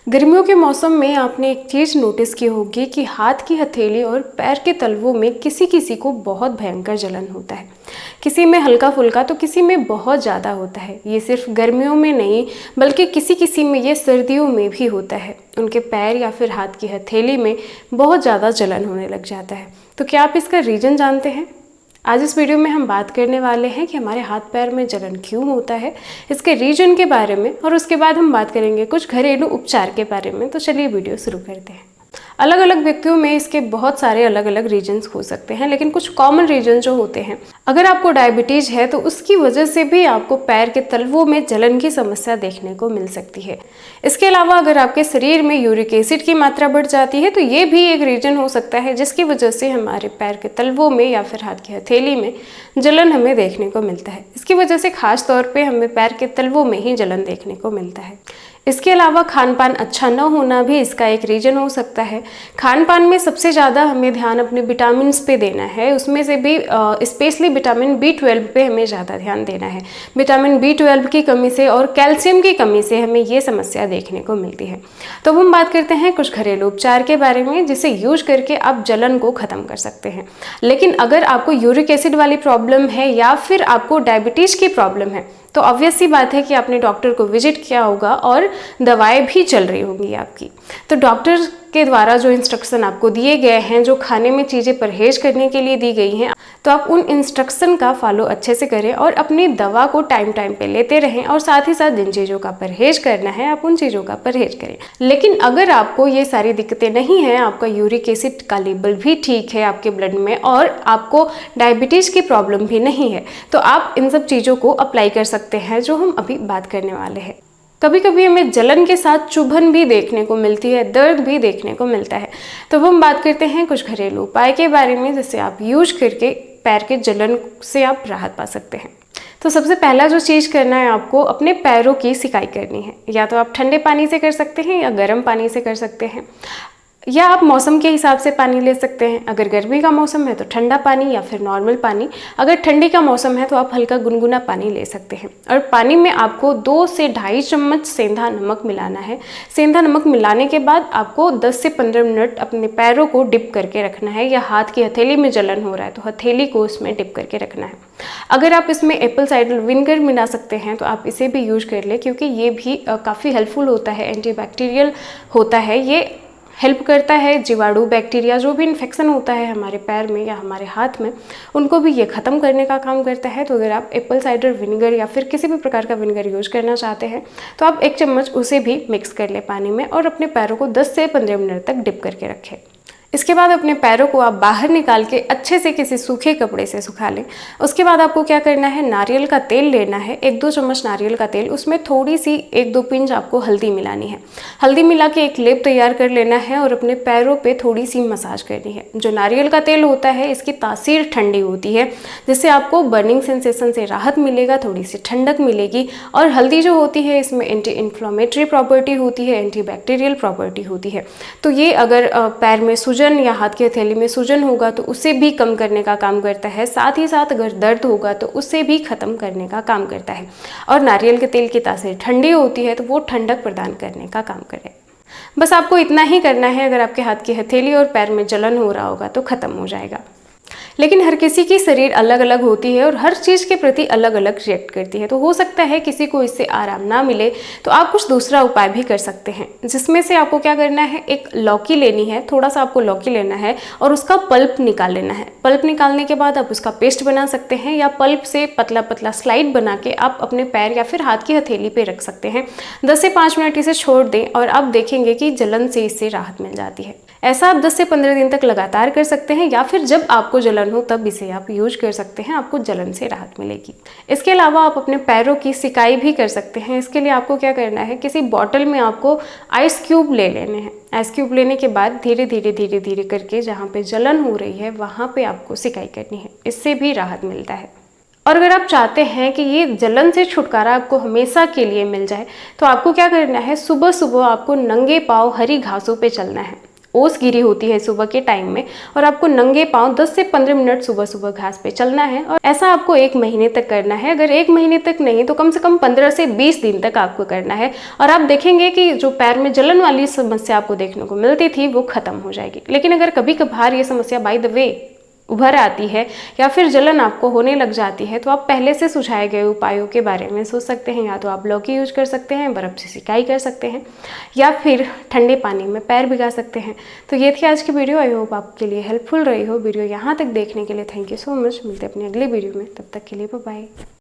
गर्मियों के मौसम में आपने एक चीज़ नोटिस की होगी कि हाथ की हथेली और पैर के तलवों में किसी किसी को बहुत भयंकर जलन होता है। किसी में हल्का फुल्का तो किसी में बहुत ज़्यादा होता है। ये सिर्फ गर्मियों में नहीं बल्कि किसी किसी में ये सर्दियों में भी होता है। उनके पैर या फिर हाथ की हथेली में बहुत ज़्यादा जलन होने लग जाता है। तो क्या आप इसका रीज़न जानते हैं? आज इस वीडियो में हम बात करने वाले हैं कि हमारे हाथ पैर में जलन क्यों होता है, इसके रीजन के बारे में, और उसके बाद हम बात करेंगे कुछ घरेलू उपचार के बारे में। तो चलिए वीडियो शुरू करते हैं। अलग अलग व्यक्तियों में इसके बहुत सारे अलग अलग रीजन्स हो सकते हैं, लेकिन कुछ कॉमन रीजन जो होते हैं, अगर आपको डायबिटीज़ है तो उसकी वजह से भी आपको पैर के तलवों में जलन की समस्या देखने को मिल सकती है। इसके अलावा अगर आपके शरीर में यूरिक एसिड की मात्रा बढ़ जाती है तो ये भी एक रीजन हो सकता है, जिसकी वजह से हमारे पैर के तलवों में या फिर हाथ की हथेली में जलन हमें देखने को मिलता है। इसकी वजह से खास तौर पे हमें पैर के तलवों में ही जलन देखने को मिलता है। इसके अलावा खान पान अच्छा न होना भी इसका एक रीजन हो सकता है। खान पान में सबसे ज़्यादा हमें ध्यान अपने विटामिन्स पे देना है, उसमें से भी स्पेशली विटामिन B12 पे हमें ज़्यादा ध्यान देना है। विटामिन B12 की कमी से और कैल्शियम की कमी से हमें ये समस्या देखने को मिलती है। तो हम बात करते हैं कुछ घरेलू उपचार के बारे में, जिसे यूज करके आप जलन को ख़त्म कर सकते हैं। लेकिन अगर आपको यूरिक एसिड वाली प्रॉब्लम है या फिर आपको डायबिटीज़ की प्रॉब्लम है तो ऑब्वियस सी बात है कि आपने डॉक्टर को विजिट किया होगा और दवाएं भी चल रही होंगी आपकी। तो डॉक्टर के द्वारा जो इंस्ट्रक्शन आपको दिए गए हैं, जो खाने में चीज़ें परहेज करने के लिए दी गई हैं, तो आप उन इंस्ट्रक्शन का फॉलो अच्छे से करें और अपनी दवा को टाइम टाइम पे लेते रहें, और साथ ही साथ जिन चीज़ों का परहेज करना है आप उन चीज़ों का परहेज करें। लेकिन अगर आपको ये सारी दिक्कतें नहीं हैं, आपका यूरिक एसिड का लेवल भी ठीक है आपके ब्लड में और आपको डायबिटीज़ की प्रॉब्लम भी नहीं है, तो आप इन सब चीज़ों को अप्लाई कर सकते हैं जो हम अभी बात करने वाले हैं। कभी कभी हमें जलन के साथ चुभन भी देखने को मिलती है, दर्द भी देखने को मिलता है। तो हम बात करते हैं कुछ घरेलू उपाय के बारे में, जिससे आप यूज करके पैर के जलन से आप राहत पा सकते हैं। तो सबसे पहला जो चीज़ करना है, आपको अपने पैरों की सिकाई करनी है। या तो आप ठंडे पानी से कर सकते हैं या गर्म पानी से कर सकते हैं, या आप मौसम के हिसाब से पानी ले सकते हैं। अगर गर्मी का मौसम है तो ठंडा पानी या फिर नॉर्मल पानी, अगर ठंडी का मौसम है तो आप हल्का गुनगुना पानी ले सकते हैं। और पानी में आपको 2 से ढाई चम्मच सेंधा नमक मिलाना है। सेंधा नमक मिलाने के बाद आपको 10 से 15 मिनट अपने पैरों को डिप करके रखना है, या हाथ की हथेली में जलन हो रहा है तो हथेली को उसमें डिप करके रखना है। अगर आप इसमें एप्पल साइडर विनेगर मिला सकते हैं तो आप इसे भी यूज कर लें, क्योंकि ये भी काफ़ी हेल्पफुल होता है, एंटीबैक्टीरियल होता है। ये हेल्प करता है जीवाणु, बैक्टीरिया, जो भी इन्फेक्शन होता है हमारे पैर में या हमारे हाथ में, उनको भी ये ख़त्म करने का काम करता है। तो अगर आप एप्पल साइडर विनेगर या फिर किसी भी प्रकार का विनेगर यूज करना चाहते हैं तो आप 1 चम्मच उसे भी मिक्स कर लें पानी में, और अपने पैरों को 10 से 15 मिनट तक डिप करके रखें। इसके बाद अपने पैरों को आप बाहर निकाल के अच्छे से किसी सूखे कपड़े से सुखा लें। उसके बाद आपको क्या करना है, नारियल का तेल लेना है, 1-2 चम्मच नारियल का तेल, उसमें थोड़ी सी 1-2 पिंच आपको हल्दी मिलानी है। हल्दी मिला के एक लेप तैयार कर लेना है और अपने पैरों पे थोड़ी सी मसाज करनी है। जो नारियल का तेल होता है, इसकी तासीर ठंडी होती है, जिससे आपको बर्निंग सेंसेशन से राहत मिलेगा, थोड़ी सी ठंडक मिलेगी। और हल्दी जो होती है, इसमें एंटी इन्फ्लामेटरी प्रॉपर्टी होती है, एंटीबैक्टीरियल प्रॉपर्टी होती है। तो ये अगर पैर में सूजन या हाथ की हथेली में सूजन होगा तो उसे भी कम करने का काम करता है। साथ ही साथ अगर दर्द होगा तो उसे भी खत्म करने का काम करता है। और नारियल के तेल की तासीर ठंडी होती है तो वो ठंडक प्रदान करने का काम करे। बस आपको इतना ही करना है। अगर आपके हाथ की हथेली और पैर में जलन हो रहा होगा तो खत्म हो जाएगा। लेकिन हर किसी की शरीर अलग अलग होती है और हर चीज़ के प्रति अलग अलग रिएक्ट करती है। तो हो सकता है किसी को इससे आराम ना मिले, तो आप कुछ दूसरा उपाय भी कर सकते हैं, जिसमें से आपको क्या करना है, एक लौकी लेनी है, थोड़ा सा आपको लौकी लेना है और उसका पल्प निकाल लेना है। पल्प निकालने के बाद आप उसका पेस्ट बना सकते हैं, या पल्प से पतला पतला स्लाइड बना के आप अपने पैर या फिर हाथ की हथेली पे रख सकते हैं। 10 से 5 मिनट इसे छोड़ दें और आप देखेंगे कि जलन से इससे राहत मिल जाती है। ऐसा आप 10 से 15 दिन तक लगातार कर सकते हैं, या फिर जब आपको जलन हो तब इसे आप यूज कर सकते हैं, आपको जलन से राहत मिलेगी। इसके अलावा आप अपने पैरों की सिकाई भी कर सकते हैं। इसके लिए आपको क्या करना है, किसी बॉटल में आपको आइस क्यूब ले लेने हैं। आइस क्यूब लेने के बाद धीरे धीरे करके जहाँ पे जलन हो रही है वहाँ पे आपको सिकाई करनी है, इससे भी राहत मिलता है। और अगर आप चाहते हैं कि ये जलन से छुटकारा आपको हमेशा के लिए मिल जाए, तो आपको क्या करना है, सुबह सुबह आपको नंगे पाँव हरी घासों पे चलना है। ओस गिरी होती है सुबह के टाइम में, और आपको नंगे पाँव 10 से 15 मिनट सुबह सुबह घास पे चलना है। और ऐसा आपको 1 महीने तक करना है। अगर 1 महीने तक नहीं तो कम से कम 15 से 20 दिन तक आपको करना है, और आप देखेंगे कि जो पैर में जलन वाली समस्या आपको देखने को मिलती थी वो खत्म हो जाएगी। लेकिन अगर कभी कभार ये समस्या बाय द वे उभर आती है या फिर जलन आपको होने लग जाती है, तो आप पहले से सुझाए गए उपायों के बारे में सोच सकते हैं। या तो आप लौकी यूज कर सकते हैं, बर्फ़ से सिकाई कर सकते हैं, या फिर ठंडे पानी में पैर भिगा सकते हैं। तो ये थी आज की वीडियो। आई होप आपके लिए हेल्पफुल रही हो। वीडियो यहाँ तक देखने के लिए थैंक यू सो मच। मिलते हैं अपनी अगली वीडियो में, तब तक के लिए बाय बाय।